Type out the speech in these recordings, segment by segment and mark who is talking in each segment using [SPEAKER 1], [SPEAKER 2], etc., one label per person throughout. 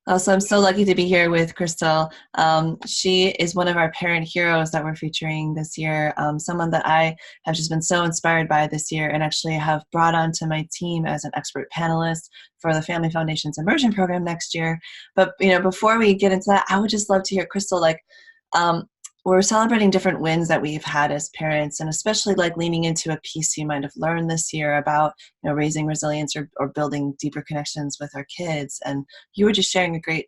[SPEAKER 1] Oh, so I'm so lucky to be here with Crystal. She is one of our parent heroes that we're featuring this year. Someone that I have just been so inspired by this year, and actually have brought onto my team as an expert panelist for the Family Foundation's immersion program next year. But before we get into that, I would just love to hear Crystal, um, we're celebrating different wins that we've had as parents, and especially like leaning into a piece you might have learned this year about raising resilience, or building deeper connections with our kids. And you were just sharing a great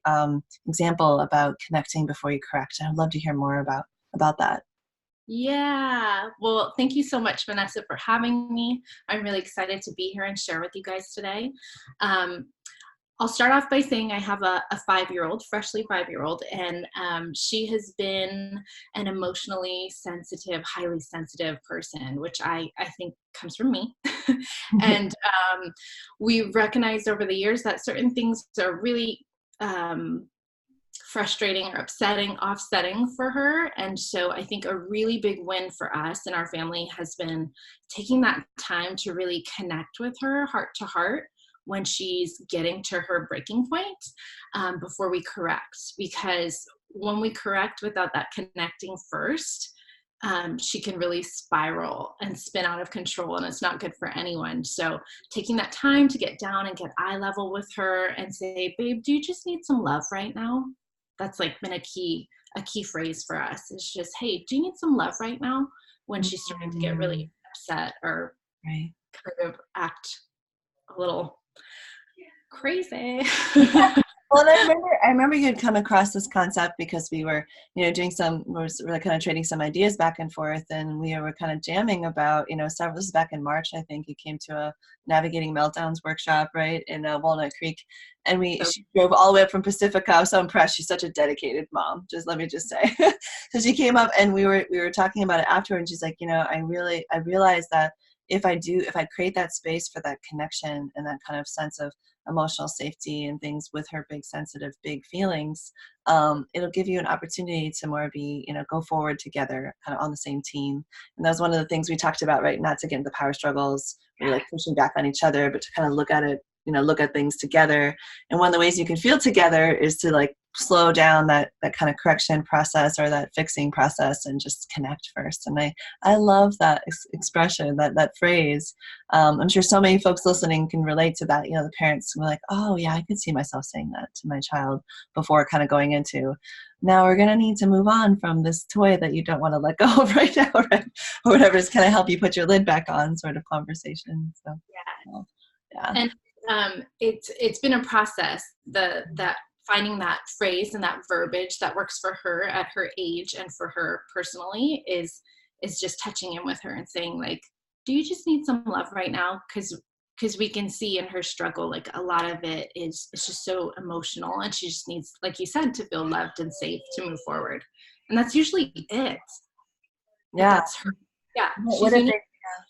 [SPEAKER 1] example about connecting before you correct. I'd love to hear more about that.
[SPEAKER 2] Yeah. Well, thank you so much, Vanessa, for having me. I'm really excited to be here and share with you guys today. Um, I'll start off by saying I have a 5-year-old, freshly 5-year-old, and she has been an emotionally sensitive, highly sensitive person, which I think comes from me. And we've recognized over the years that certain things are really frustrating or upsetting, offsetting for her. And so I think a really big win for us and our family has been taking that time to really connect with her heart to heart when she's getting to her breaking point, before we correct. Because when we correct without that connecting first, she can really spiral and spin out of control, and it's not good for anyone. So taking that time to get down and get eye level with her and say, babe, do you just need some love right now? That's like been a key phrase for us. It's just, hey, do you need some love right now? When she's starting to get
[SPEAKER 1] Mm,
[SPEAKER 2] really upset or
[SPEAKER 1] right.
[SPEAKER 2] kind of act a little crazy.
[SPEAKER 1] Well, and I remember you had come across this concept because we were, doing we were kind of trading some ideas back and forth, and we were kind of jamming about, this is back in March, I think you came to a Navigating Meltdowns workshop, right, in Walnut Creek, and
[SPEAKER 2] So
[SPEAKER 1] she drove all the way up from Pacifica. I was so impressed. She's such a dedicated mom. Let me just say. So she came up, and we were talking about it afterward, and she's like, I realized that if I create that space for that connection and that kind of sense of emotional safety and things with her big sensitive big feelings, it'll give you an opportunity to more be go forward together, kind of on the same team. And that was one of the things we talked about, right? Not to get into power struggles or like pushing back on each other, but to kind of look at it, look at things together. And one of the ways you can feel together is to like slow down that kind of correction process or that fixing process and just connect first. And I love that expression, that phrase. I'm sure so many folks listening can relate to that. The parents were like, oh yeah, I could see myself saying that to my child before kind of going into, now we're going to need to move on from this toy that you don't want to let go of right now, right? Or whatever is kind of help you put your lid back on sort of conversation. So, well, yeah.
[SPEAKER 2] and it's been a process. That finding that phrase and that verbiage that works for her at her age and for her personally is just touching in with her and saying, like, do you just need some love right now? Because we can see in her struggle, like, a lot of it is it's just so emotional, and she just needs, like you said, to feel loved and safe to move forward. And that's usually it. But
[SPEAKER 1] Yeah.
[SPEAKER 2] that's her. Yeah,
[SPEAKER 1] What
[SPEAKER 2] she's
[SPEAKER 1] if
[SPEAKER 2] unique.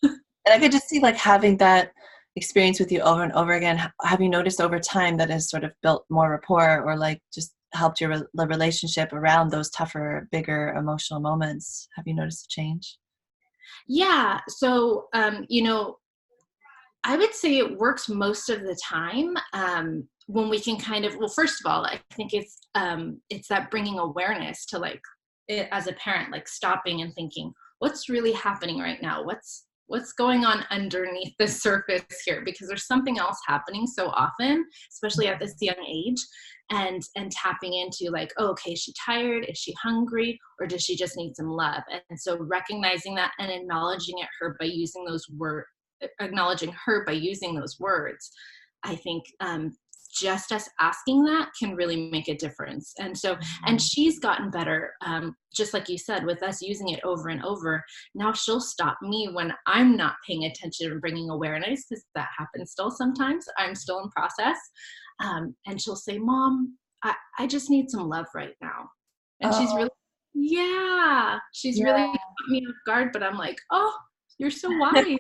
[SPEAKER 1] it, and I could just see like having that experience with you over and over again. Have you noticed over time that has sort of built more rapport, or like just helped the relationship around those tougher, bigger emotional moments? Have you noticed a change?
[SPEAKER 2] Yeah. So, I would say it works most of the time, when we can kind of, well, first of all, I think it's that bringing awareness to, like, it, as a parent, like stopping and thinking, what's really happening right now? What's going on underneath the surface here? Because there's something else happening so often, especially at this young age, and tapping into, like, oh, okay, is she tired? Is she hungry? Or does she just need some love? And so recognizing that and acknowledging her by using those words, I think, just us asking that can really make a difference. And so, and she's gotten better, just like you said, with us using it over and over. Now she'll stop me when I'm not paying attention and bringing awareness, because that happens still sometimes. I'm still in process. And she'll say, Mom, I just need some love right now. And she's
[SPEAKER 1] Oh,
[SPEAKER 2] really, yeah, she's
[SPEAKER 1] yeah.
[SPEAKER 2] really caught me off guard, but I'm like, oh, you're so wise.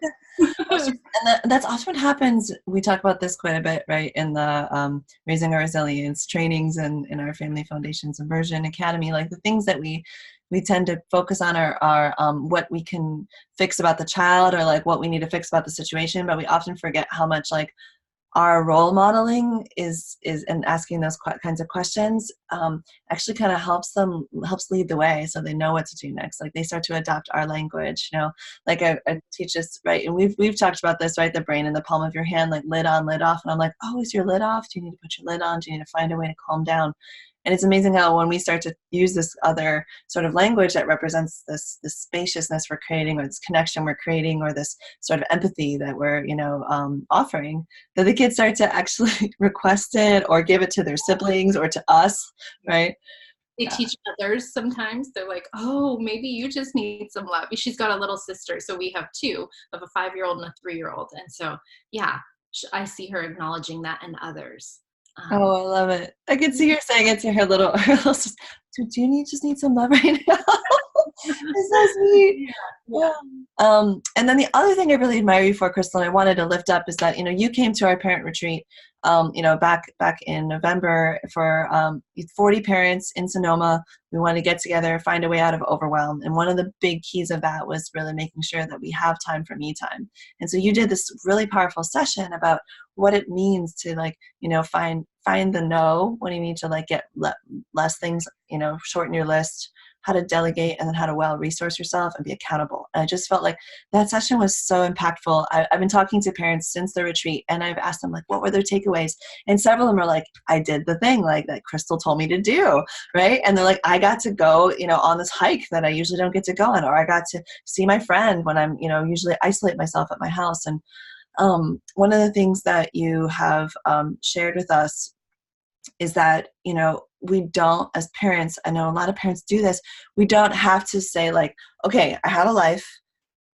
[SPEAKER 1] Well, that's often what happens. We talk about this quite a bit, right, in the Raising Our Resilience trainings and in our Family Foundations Immersion Academy. Like the things that we tend to focus on are what we can fix about the child, or like what we need to fix about the situation, but we often forget how much like our role modeling is and asking those kinds of questions actually kind of helps lead the way, so they know what to do next. Like they start to adopt our language, like I teach this, right? And we've talked about this, right? The brain in the palm of your hand, like lid on, lid off. And I'm like, oh, is your lid off? Do you need to put your lid on? Do you need to find a way to calm down? And it's amazing how when we start to use this other sort of language that represents this spaciousness we're creating, or this connection we're creating, or this sort of empathy that we're, offering, that the kids start to actually request it or give it to their siblings or to us, right?
[SPEAKER 2] They teach others sometimes. They're like, oh, maybe you just need some love. She's got a little sister, so we have two, of a 5-year-old and a 3-year-old. And so, yeah, I see her acknowledging that in others.
[SPEAKER 1] Oh, I love it. I can see her saying it to her little sister. Do you just need some love right now? It's so sweet. Yeah. And then the other thing I really admire you for, Crystal, and I wanted to lift up, is that, you came to our parent retreat, back in November for 40 parents in Sonoma. We wanted to get together, find a way out of overwhelm. And one of the big keys of that was really making sure that we have time for me time. And so you did this really powerful session about what it means to, like, find the no when you need to, like, get less things, shorten your list, how to delegate, and then how to well resource yourself and be accountable. And I just felt like that session was so impactful. I've been talking to parents since the retreat, and I've asked them, like, what were their takeaways? And several of them are like, I did the thing like that Crystal told me to do, right? And they're like, I got to go, on this hike that I usually don't get to go on, or I got to see my friend when I'm, usually isolate myself at my house. And one of the things that you have shared with us is that, we don't, as parents, I know a lot of parents do this, we don't have to say, like, okay, I had a life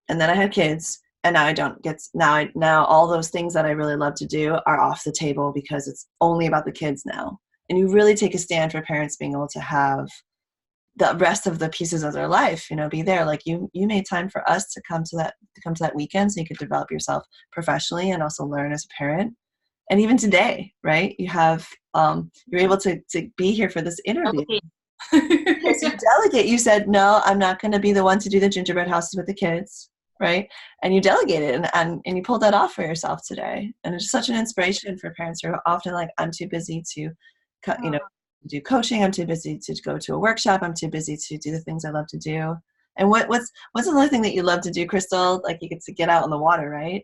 [SPEAKER 1] and then I had kids and now I don't get, now all those things that I really love to do are off the table because it's only about the kids now. And you really take a stand for parents being able to have the rest of the pieces of their life, be there. Like you made time for us to come to that weekend so you could develop yourself professionally and also learn as a parent. And even today, right? You have, you're able to be here for this interview. Yes, you delegate. You said, no, I'm not going to be the one to do the gingerbread houses with the kids, right? And you delegated and you pulled that off for yourself today. And it's such an inspiration for parents who are often like, I'm too busy to, do coaching. I'm too busy to go to a workshop. I'm too busy to do the things I love to do. And what's another thing that you love to do, Crystal? Like, you get to get out in the water, right?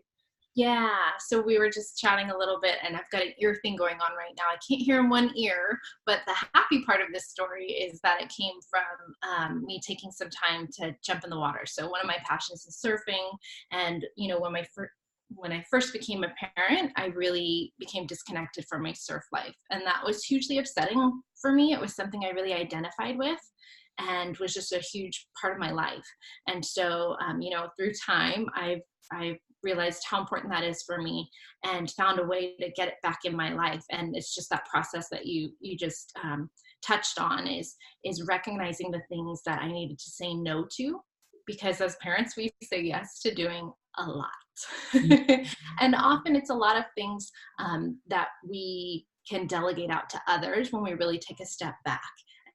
[SPEAKER 2] Yeah, so we were just chatting a little bit, and I've got an ear thing going on right now. I can't hear in one ear, but the happy part of this story is that it came from me taking some time to jump in the water. So one of my passions is surfing, and when I first became a parent, I really became disconnected from my surf life, and that was hugely upsetting for me. It was something I really identified with and was just a huge part of my life. And so, through time, I've realized how important that is for me and found a way to get it back in my life. And it's just that process that you just touched on is recognizing the things that I needed to say no to, because as parents, we say yes to doing a lot. And often it's a lot of things that we can delegate out to others when we really take a step back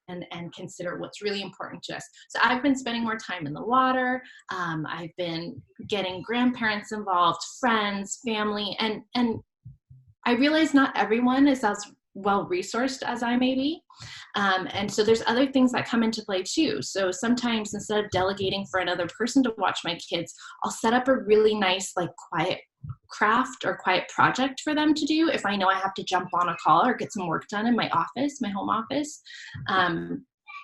[SPEAKER 2] and consider what's really important to us. So I've been spending more time in the water. I've been getting grandparents involved, friends, family, and I realize not everyone is as well resourced as I may be. And so there's other things that come into play too. So sometimes instead of delegating for another person to watch my kids, I'll set up a really nice, like, quiet craft or quiet project for them to do if I know I have to jump on a call or get some work done in my office, my home office.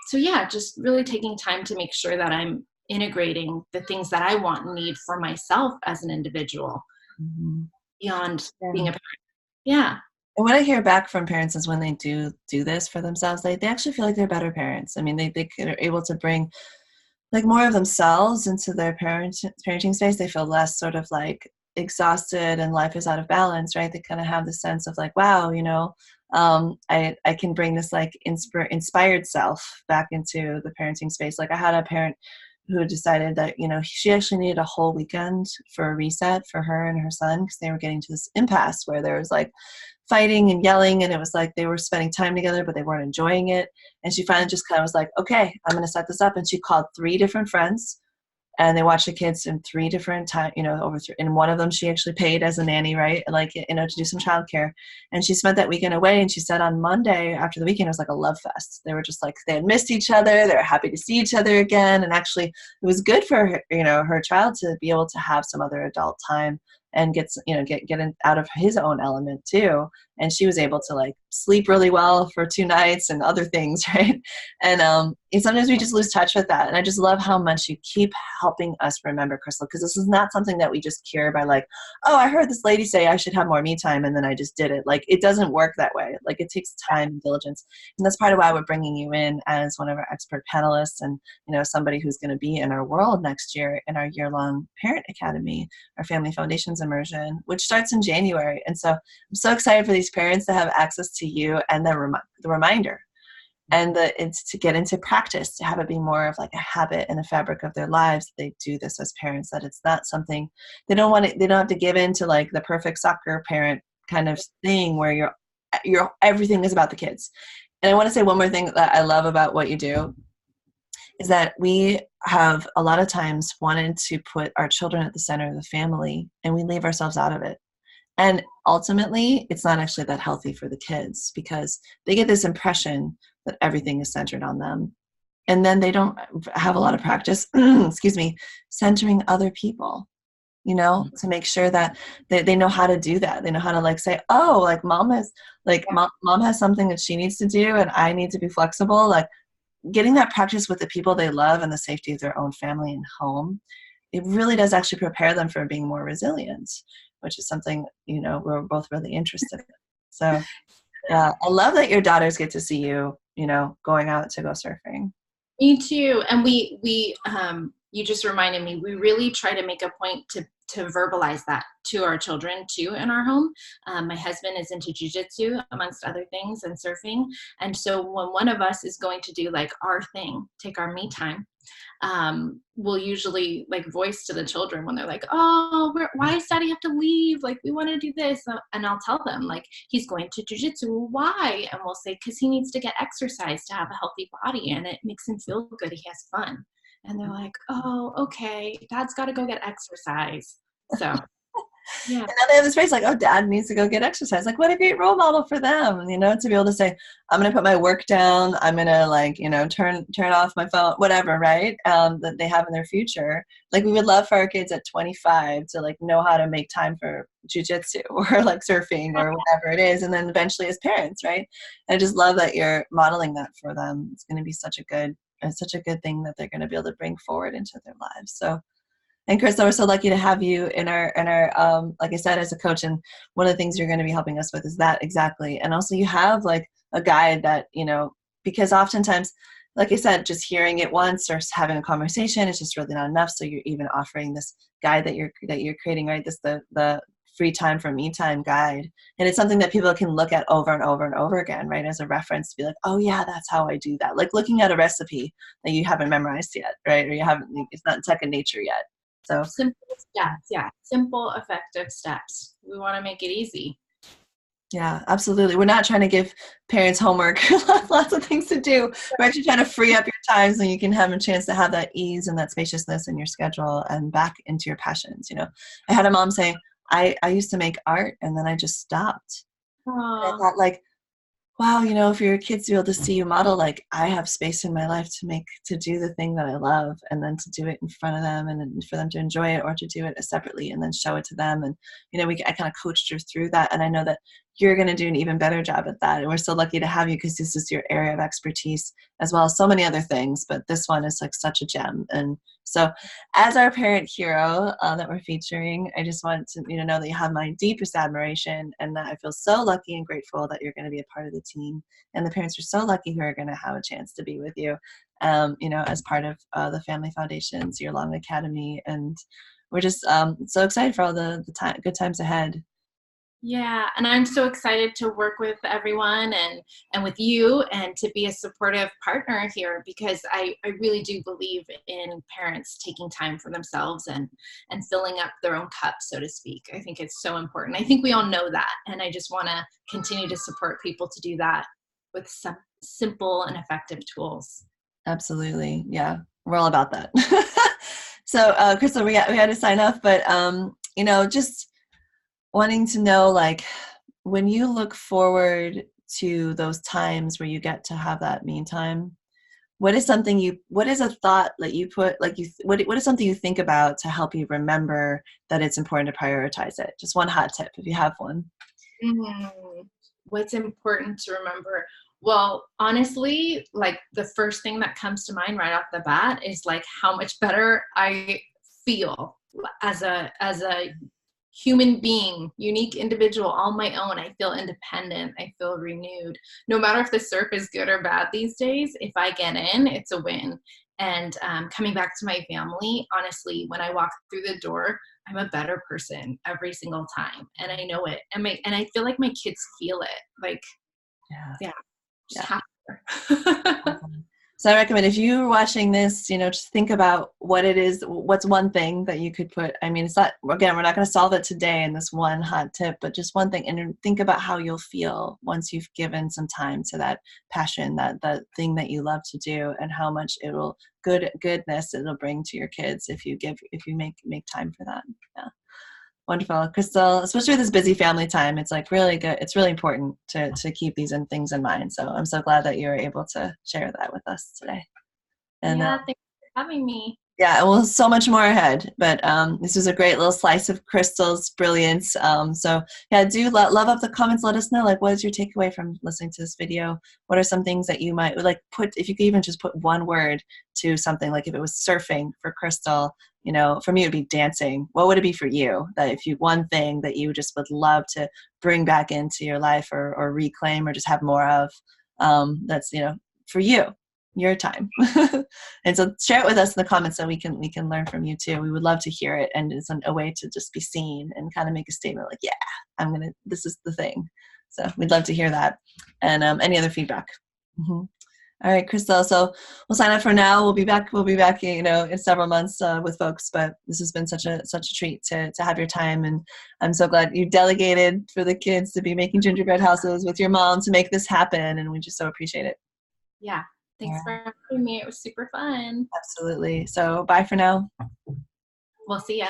[SPEAKER 2] So yeah, just really taking time to make sure that I'm integrating the things that I want and need for myself as an individual beyond being a parent. Yeah.
[SPEAKER 1] And what I hear back from parents is when they do this for themselves, they actually feel like they're better parents. I mean, they are able to bring, like, more of themselves into their parenting space. They feel less sort of like exhausted and life is out of balance, right? They kind of have the sense of like, wow, I can bring this, like, inspired self back into the parenting space. Like, I had a parent who decided that, she actually needed a whole weekend for a reset for her and her son, because they were getting to this impasse where there was, like, fighting and yelling, and it was like they were spending time together, but they weren't enjoying it. And she finally just kind of was like, okay, I'm going to set this up. And she called 3 different friends and they watch the kids in 3 different times, and one of them she actually paid as a nanny, right? Like, to do some childcare. And she spent that weekend away, and she said on Monday after the weekend, it was like a love fest. They were just like, they had missed each other. They were happy to see each other again. And actually it was good for her, her child to be able to have some other adult time and get out of his own element too. And she was able to like sleep really well for 2 nights and other things, right? And sometimes we just lose touch with that. And I just love how much you keep helping us remember, Crystal, because this is not something that we just cure by like, oh, I heard this lady say I should have more me time, and then I just did it. Like, it doesn't work that way. Like, it takes time and diligence. And that's part of why we're bringing you in as one of our expert panelists, and somebody who's going to be in our world next year in our year-long Parent Academy, our Family Foundations immersion, which starts in January. And so I'm so excited for these parents to have access to you and the reminder, and it's to get into practice, to have it be more of like a habit and a fabric of their lives. They do this as parents, that it's not something they don't have to give in to like the perfect soccer parent kind of thing where you're everything is about the kids. And I want to say one more thing that I love about what you do is that we have a lot of times wanted to put our children at the center of the family, and we leave ourselves out of it. And ultimately, it's not actually that healthy for the kids, because they get this impression that everything is centered on them. And then they don't have a lot of practice, excuse me, centering other people, to make sure that they know how to do that. They know how to like say, oh, like mom has something that she needs to do, and I need to be flexible. Like, getting that practice with the people they love and the safety of their own family and home, it really does actually prepare them for being more resilient, which is something, we're both really interested in. So yeah, I love that your daughters get to see you, going out to go surfing.
[SPEAKER 2] Me too. And we you just reminded me, we really try to make a point to verbalize that to our children too in our home. My husband is into jujitsu, amongst other things, and surfing. And so when one of us is going to do like our thing, take our me time, we'll usually like voice to the children when they're like, oh, why does daddy have to leave? Like, we want to do this. And I'll tell them like, he's going to jujitsu. Why? And we'll say, because he needs to get exercise to have a healthy body, and it makes him feel good. He has fun. And they're like, oh, okay, dad's got to go get exercise. So yeah.
[SPEAKER 1] And then they have this phrase like, oh, dad needs to go get exercise. Like, what a great role model for them, to be able to say, I'm going to put my work down. I'm going to like, turn off my phone, whatever, right? That they have in their future. Like, we would love for our kids at 25 to like know how to make time for jujitsu or like surfing or whatever it is. And then eventually as parents, right? I just love that you're modeling that for them. It's going to be such a good thing that they're going to be able to bring forward into their lives. So, and Krista, we're so lucky to have you in our like I said, as a coach. And one of the things you're going to be helping us with is that exactly. And also you have like a guide that, because oftentimes, like I said, just hearing it once or having a conversation is just really not enough. So you're even offering this guide that you're creating, right? This, the free time for me time guide. And it's something that people can look at over and over and over again, right? As a reference to be like, oh yeah, that's how I do that. Like looking at a recipe that you haven't memorized yet, right? Or it's not second nature yet. So
[SPEAKER 2] simple steps, yeah. Simple, effective steps. We want to make it easy.
[SPEAKER 1] Yeah, absolutely. We're not trying to give parents homework, lots of things to do. We're actually trying to free up your time so you can have a chance to have that ease and that spaciousness in your schedule and back into your passions. I had a mom say, I used to make art and then I just stopped. And I thought like, wow, for your kids to be able to see you model, like I have space in my life to do the thing that I love, and then to do it in front of them, and then for them to enjoy it, or to do it separately and then show it to them. And, I kind of coached her through that. And I know that you're going to do an even better job at that. And we're so lucky to have you, because this is your area of expertise as well as so many other things. But this one is like such a gem. And so as our parent hero that we're featuring, I just want to know that you have my deepest admiration, and that I feel so lucky and grateful that you're going to be a part of the team. And the parents are so lucky who are going to have a chance to be with you, as part of the Family Foundation's year-long academy. And we're just so excited for all the good times ahead.
[SPEAKER 2] Yeah, and I'm so excited to work with everyone and with you, and to be a supportive partner here, because I really do believe in parents taking time for themselves and filling up their own cup, so to speak. I think it's so important. I think we all know that, and I just want to continue to support people to do that with some simple and effective tools.
[SPEAKER 1] Absolutely. Yeah, we're all about that. So, Crystal, we had to sign off, but just wanting to know, like, when you look forward to those times where you get to have that me time, what is a thought that you put, like, what is something you think about to help you remember that it's important to prioritize it? Just one hot tip, if you have one.
[SPEAKER 2] Mm, what's important to remember? Well, honestly, like the first thing that comes to mind right off the bat is like how much better I feel as a human being, unique individual on my own. I feel independent. I feel renewed. No matter if the surf is good or bad these days, if I get in, it's a win. And coming back to my family, honestly, when I walk through the door, I'm a better person every single time, and I know it. And I feel like my kids feel it. Like,
[SPEAKER 1] Yeah.
[SPEAKER 2] yeah, just
[SPEAKER 1] Yeah.
[SPEAKER 2] happier.
[SPEAKER 1] So I recommend, if you're watching this, just think about what it is, what's one thing that you could put. I mean, it's not, again, we're not going to solve it today in this one hot tip, but just one thing, and think about how you'll feel once you've given some time to that passion, that thing that you love to do, and how much goodness it'll bring to your kids if you make time for that. Yeah. Wonderful. Crystal, especially with this busy family time, it's like really good. It's really important to keep these things in mind. So I'm so glad that you were able to share that with us today. And
[SPEAKER 2] Yeah, thanks for having me.
[SPEAKER 1] yeah, well, so much more ahead, but this was a great little slice of Crystal's brilliance. So yeah, do love up the comments. Let us know, like, what is your takeaway from listening to this video? What are some things that you might like put, if you could even just put one word to something, like if it was surfing for Crystal, for me it would be dancing. What would it be for you? That if you, one thing that you just would love to bring back into your life, or reclaim, or just have more of, that's, for you, your time. And so share it with us in the comments so we can learn from you too. We would love to hear it, and it's a way to just be seen and kind of make a statement like, yeah, this is the thing. So we'd love to hear that, and any other feedback. Mm-hmm. All right, Crystal, so we'll sign up for now. We'll be back in several months with folks, but this has been such a treat to have your time, and I'm so glad you delegated for the kids to be making gingerbread houses with your mom to make this happen, and we just so appreciate it.
[SPEAKER 2] Yeah. Thanks for having me. It was super fun.
[SPEAKER 1] Absolutely. So bye for now.
[SPEAKER 2] We'll see ya.